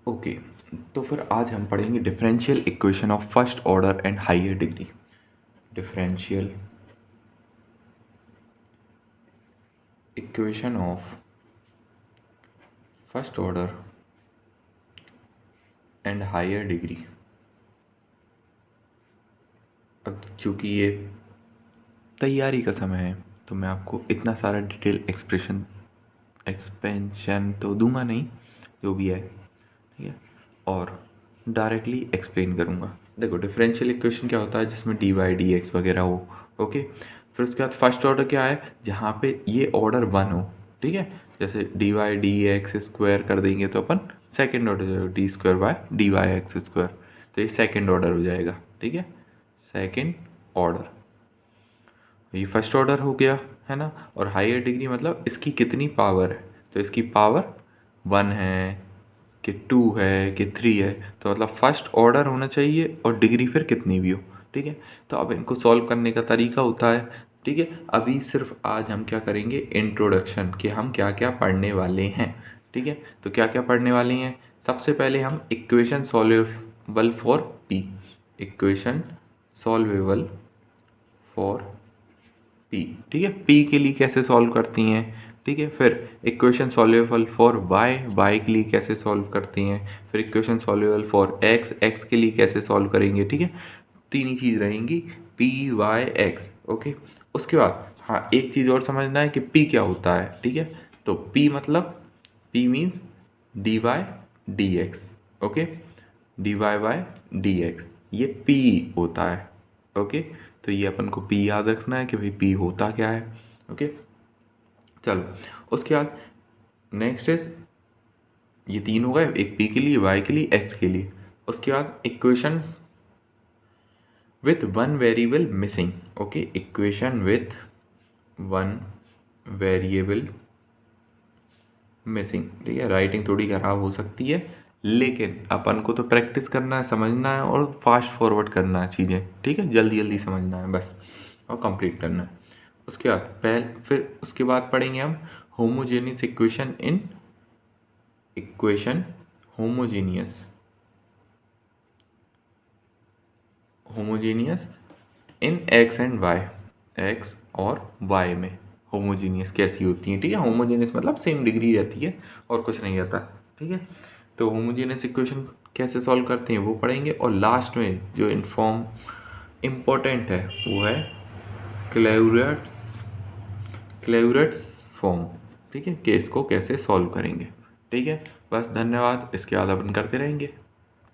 Okay, तो फिर आज हम पढ़ेंगे differential equation of first order and higher degree. Differential equation of first order and higher degree. अब चूँकि ये तैयारी का समय है तो मैं आपको इतना सारा डिटेल एक्सपेंशन तो दूंगा नहीं, जो भी है ठीक है, और डायरेक्टली एक्सप्लेन करूँगा। देखो, डिफरेंशियल इक्वेशन क्या होता है जिसमें डी वाई डी एक्स वगैरह हो। ओके, फिर उसके बाद फर्स्ट ऑर्डर क्या है, जहाँ पे ये ऑर्डर वन हो। ठीक है, जैसे d y d x square कर देंगे तो अपन सेकेंड ऑर्डर हो जाएगा, d square by d y x square, तो ये सेकेंड ऑर्डर हो जाएगा। ठीक है, सेकेंड ऑर्डर, ये फर्स्ट ऑर्डर हो गया है ना। और हायर डिग्री मतलब इसकी कितनी पावर है, तो इसकी पावर वन है कि टू है कि थ्री है, तो मतलब फर्स्ट ऑर्डर होना चाहिए और डिग्री फिर कितनी भी हो। ठीक है, तो अब इनको सॉल्व करने का तरीका होता है। ठीक है, अभी सिर्फ आज हम क्या करेंगे, इंट्रोडक्शन, कि हम क्या क्या पढ़ने वाले हैं। ठीक है, तो क्या क्या पढ़ने वाले हैं, सबसे पहले हम equation solvable for p, equation solvable for p. ठीक है, पी के लिए कैसे सॉल्व करती हैं। ठीक है, फिर equation solvable for y, y के लिए कैसे सॉल्व करती हैं। फिर equation solvable for x, x के लिए कैसे सॉल्व करेंगे। ठीक है, तीन ही चीज़ रहेंगी, पी वाई एक्स। ओके, उसके बाद हाँ एक चीज़ और समझना है कि पी क्या होता है। ठीक है, तो पी मतलब p means d y d x. Okay, d y by d x, ये पी होता है। ओके, तो ये अपन को पी याद रखना है कि भाई पी होता क्या है। ओके, चलो उसके बाद नेक्स्ट इज, ये तीन हो गए, एक पी के लिए, वाई के लिए, एक्स के लिए। उसके बाद equation with one variable missing. Okay, equation with one variable missing. ठीक है, राइटिंग थोड़ी खराब हो सकती है, लेकिन अपन को तो प्रैक्टिस करना है, समझना है और फास्ट फॉरवर्ड करना है चीज़ें। ठीक है, जल्दी जल्दी समझना है बस और कंप्लीट करना है। उसके बाद फिर उसके बाद पढ़ेंगे हम homogeneous equation in equation homogeneous homogeneous in x and y, x और वाई में होमोजेनियस कैसी होती हैं। ठीक है, होमोजेनियस मतलब सेम डिग्री रहती है और कुछ नहीं रहता। ठीक है, तो होमोजेनियस इक्वेशन कैसे सॉल्व करते हैं वो पढ़ेंगे। और लास्ट में जो इम्पोर्टेंट है वो है क्लेउरेट्स फॉर्म। ठीक है, कि इसको कैसे सॉल्व करेंगे। ठीक है, बस धन्यवाद, इसके बाद अपन करते रहेंगे।